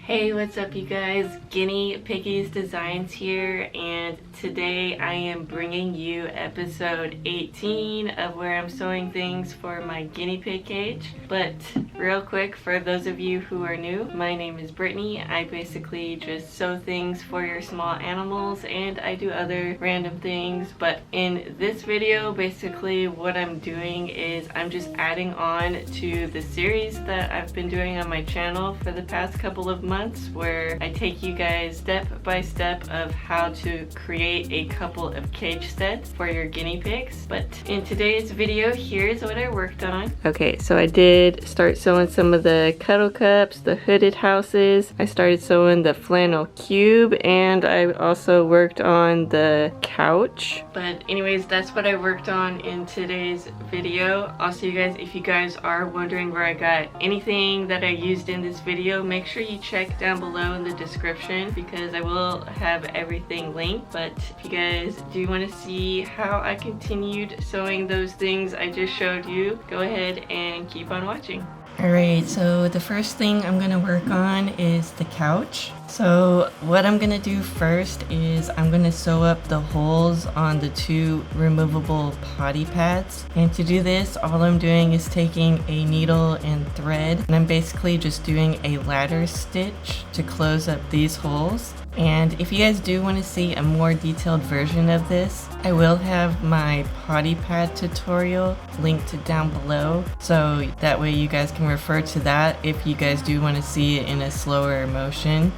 Hey, what's up you guys? Guinea Piggies Designs here, and today I am bringing you episode 18 of where I'm sewing things for my guinea pig cage. But real quick, for those of you who are new, my name is Brittany. I basically just sew things for your small animals and I do other random things. But in this video, basically what I'm doing is I'm just adding on to the series that I've been doing on my channel for the past couple of months, where I take you guys step by step of how to create a couple of cage sets for your guinea pigs. But in today's video, here's what I worked on. Okay, so I did start sewing some of the Cuddle Cups, the hooded houses. I started sewing the Flannel Cube, and I also worked on the couch. But anyways, that's what I worked on in today's video. Also, you guys, if you guys are wondering where I got anything that I used in this video, make sure you check down below in the description because I will have everything linked. But if you guys do want to see how I continued sewing those things I just showed you, go ahead and keep on watching. Alright, so the first thing I'm going to work on is the couch. So what I'm going to do first is I'm going to sew up the holes on the two removable potty pads. And to do this, all I'm doing is taking a needle and thread, and I'm basically just doing a ladder stitch to close up these holes. And if you guys do want to see a more detailed version of this, I will have my potty pad tutorial linked down below, so that way you guys can refer to that if you guys do want to see it in a slower motion.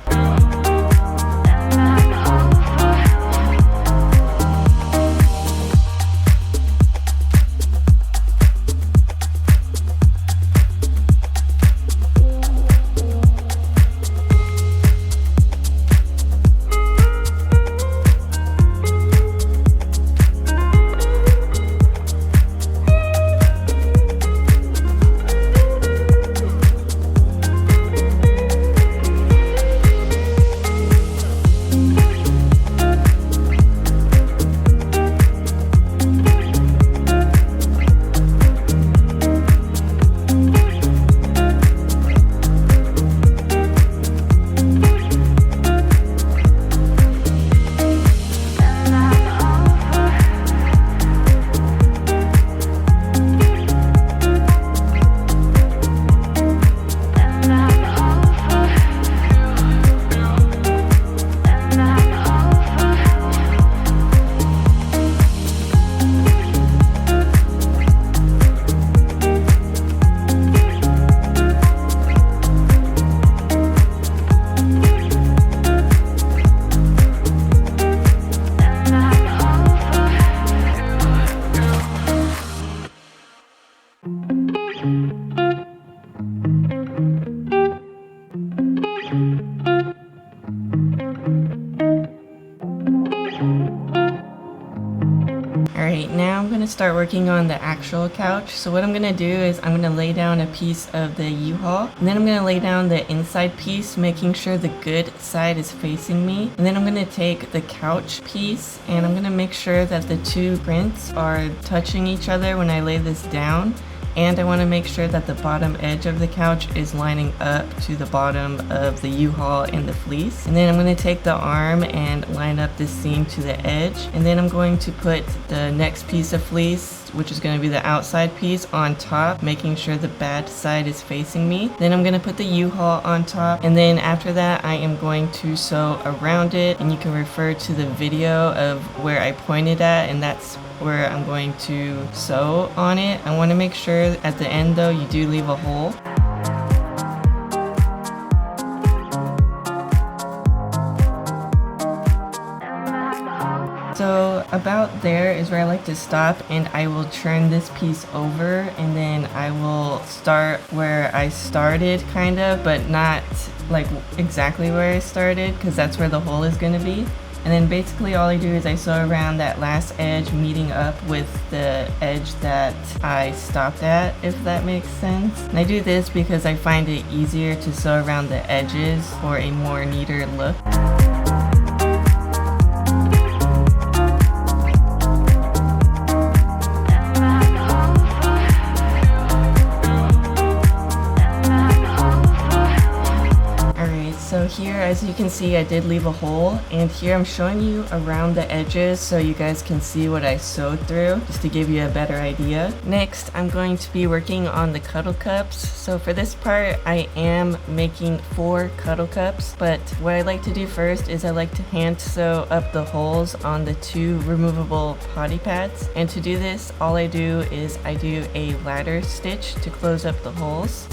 Alright, now I'm going to start working on the actual couch. So what I'm going to do is I'm going to lay down a piece of the U-Haul, and then I'm going to lay down the inside piece, making sure the good side is facing me. And then I'm going to take the couch piece and I'm going to make sure that the two prints are touching each other when I lay this down. And I want to make sure that the bottom edge of the couch is lining up to the bottom of the U-Haul and the fleece. And then I'm going to take the arm and line up this seam to the edge. And then I'm going to put the next piece of fleece, which is going to be the outside piece, on top, making sure the bad side is facing me. Then I'm going to put the U-Haul on top. And then after that, I am going to sew around it. And you can refer to the video of where I pointed at, and that's where I'm going to sew on it. I want to make sure at the end though you do leave a hole. So about there is where I like to stop, and I will turn this piece over and then I will start where I started, kind of, but not like exactly where I started, because that's where the hole is going to be. And then basically all I do is I sew around that last edge, meeting up with the edge that I stopped at, if that makes sense. And I do this because I find it easier to sew around the edges for a more neater look. So here, as you can see, I did leave a hole, and here I'm showing you around the edges so you guys can see what I sewed through, just to give you a better idea. Next, I'm going to be working on the Cuddle Cups. So for this part, I am making 4 Cuddle Cups, but what I like to do first is I like to hand sew up the holes on the 2 removable potty pads. And to do this, all I do is I do a ladder stitch to close up the holes.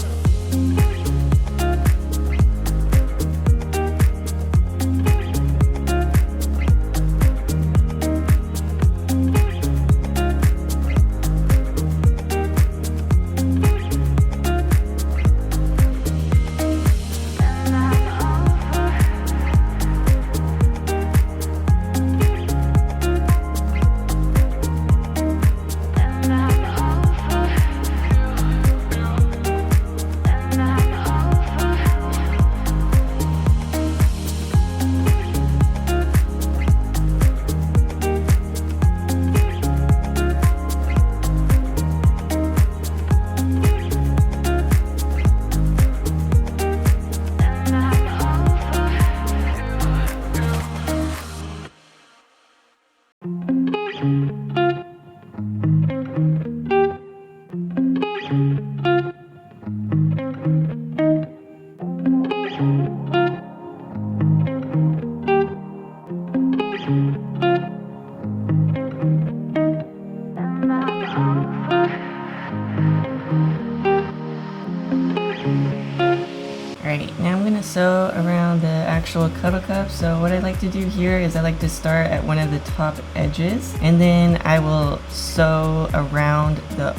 Alright, now I'm going to sew around the actual Cuddle Cup. So what I like to do here is I like to start at one of the top edges, and then I will sew around the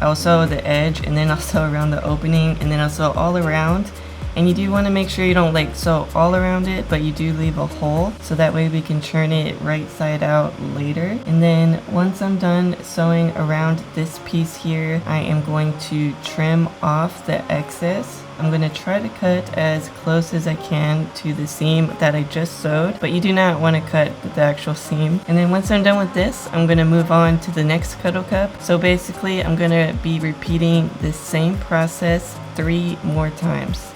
I'll sew the edge, and then I'll sew around the opening, and then I'll sew all around. And you do want to make sure you don't like sew all around it, but you do leave a hole, so that way we can turn it right side out later. And then once I'm done sewing around this piece here, I am going to trim off the excess. I'm going to try to cut as close as I can to the seam that I just sewed, but you do not want to cut the actual seam. And then once I'm done with this, I'm going to move on to the next Cuddle Cup. So basically, I'm going to be repeating the same process 3 more times.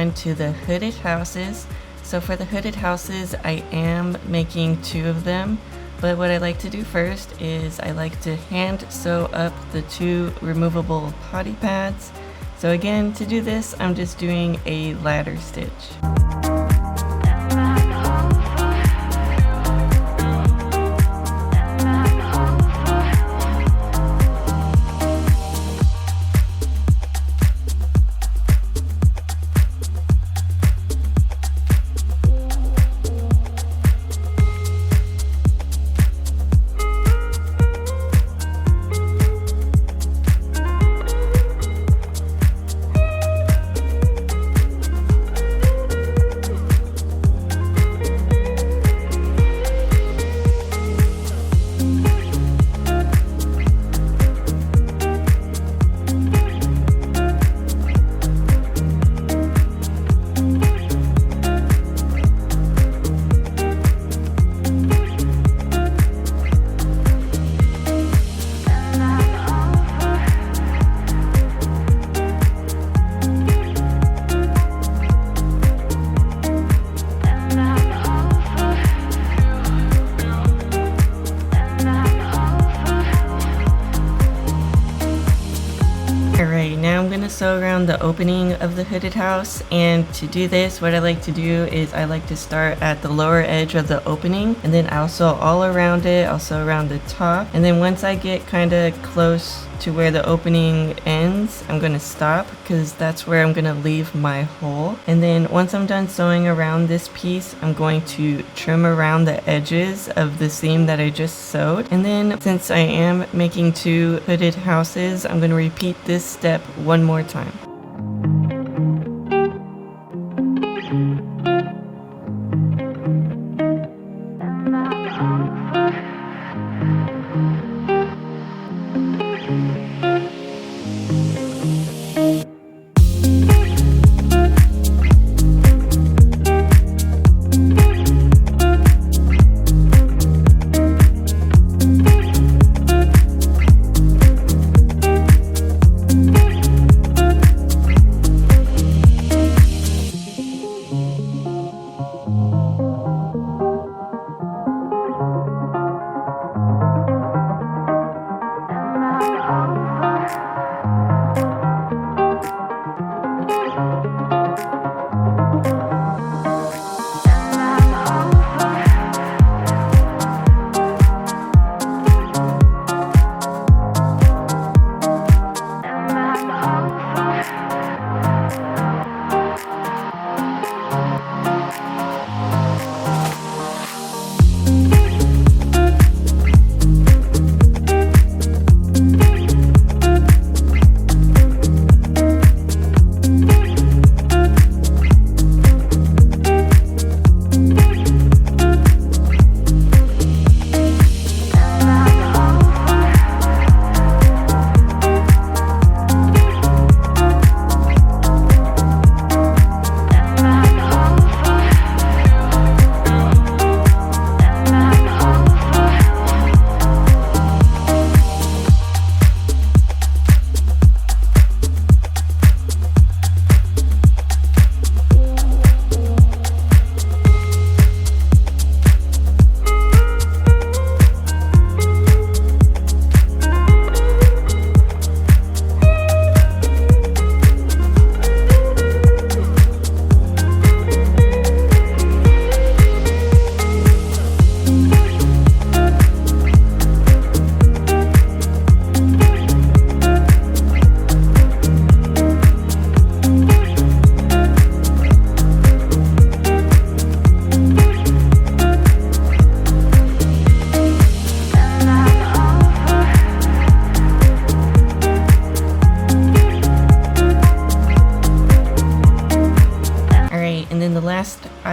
on to the hooded houses. So for the hooded houses, I am making 2 of them. But what I like to do first is I like to hand sew up the 2 removable potty pads. So again, to do this, I'm just doing a ladder stitch. Sew around the opening of the hooded house, and to do this, what I like to do is I like to start at the lower edge of the opening, and then I'll sew all around it. I'll sew around the top, and then once I get kind of close to where the opening ends, I'm going to stop because that's where I'm going to leave my hole. And then once I'm done sewing around this piece, I'm going to trim around the edges of the seam that I just sewed. And then since I am making 2 hooded houses, I'm going to repeat this step one more time.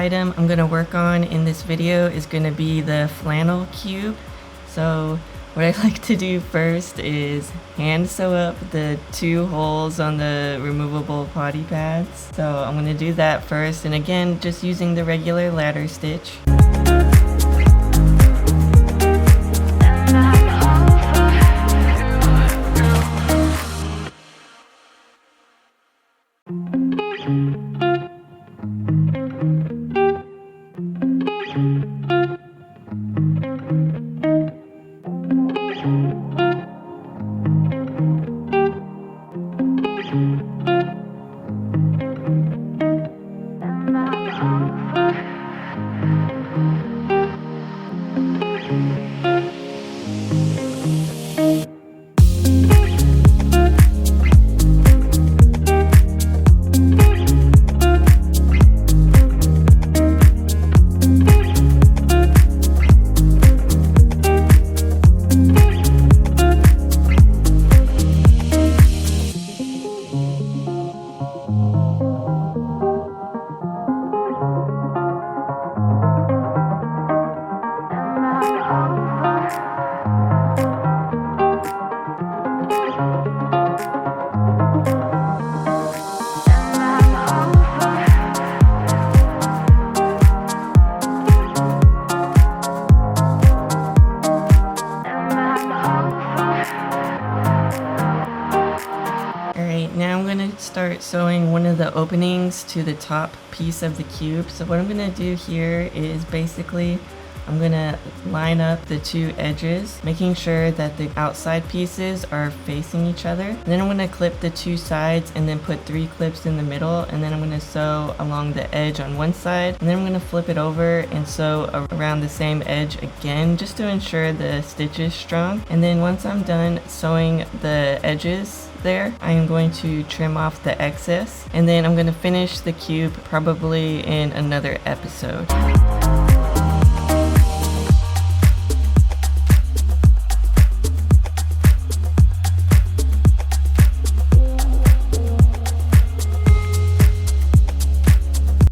item I'm going to work on in this video is going to be the Flannel Cube. So what I like to do first is hand sew up the 2 holes on the removable potty pads. So I'm going to do that first, and again just using the regular ladder stitch. start sewing one of the openings to the top piece of the cube. So what I'm gonna do here is basically I'm gonna line up the two edges, making sure that the outside pieces are facing each other. And then I'm gonna clip the two sides and then put 3 clips in the middle, and then I'm gonna sew along the edge on one side, and then I'm gonna flip it over and sew around the same edge again, just to ensure the stitch is strong. And then once I'm done sewing the edges there, I am going to trim off the excess, and then I'm gonna finish the cube probably in another episode.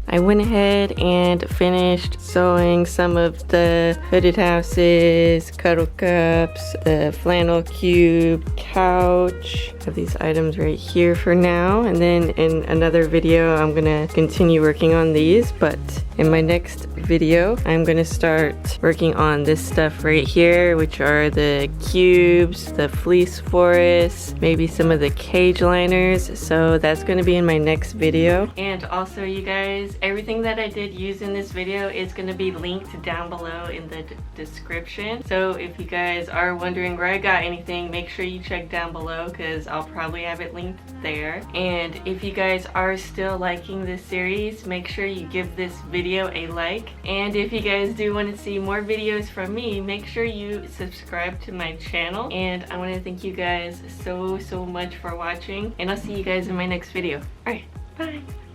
I went ahead and finished sewing some of the hooded houses, Cuddle Cups, the Flannel Cube, couch. I have these items right here for now, and then in another video I'm gonna continue working on these, but in my next video I'm gonna start working on this stuff right here, which are the cubes, the fleece forests, maybe some of the cage liners. So that's gonna be in my next video. And also, you guys, everything that I did use in this video is going to be linked down below in the description. So if you guys are wondering where I got anything, make sure you check down below because I'll probably have it linked there. And if you guys are still liking this series, make sure you give this video a like. And if you guys do want to see more videos from me, make sure you subscribe to my channel. And I want to thank you guys so much for watching, and I'll see you guys in my next video. Alright, bye!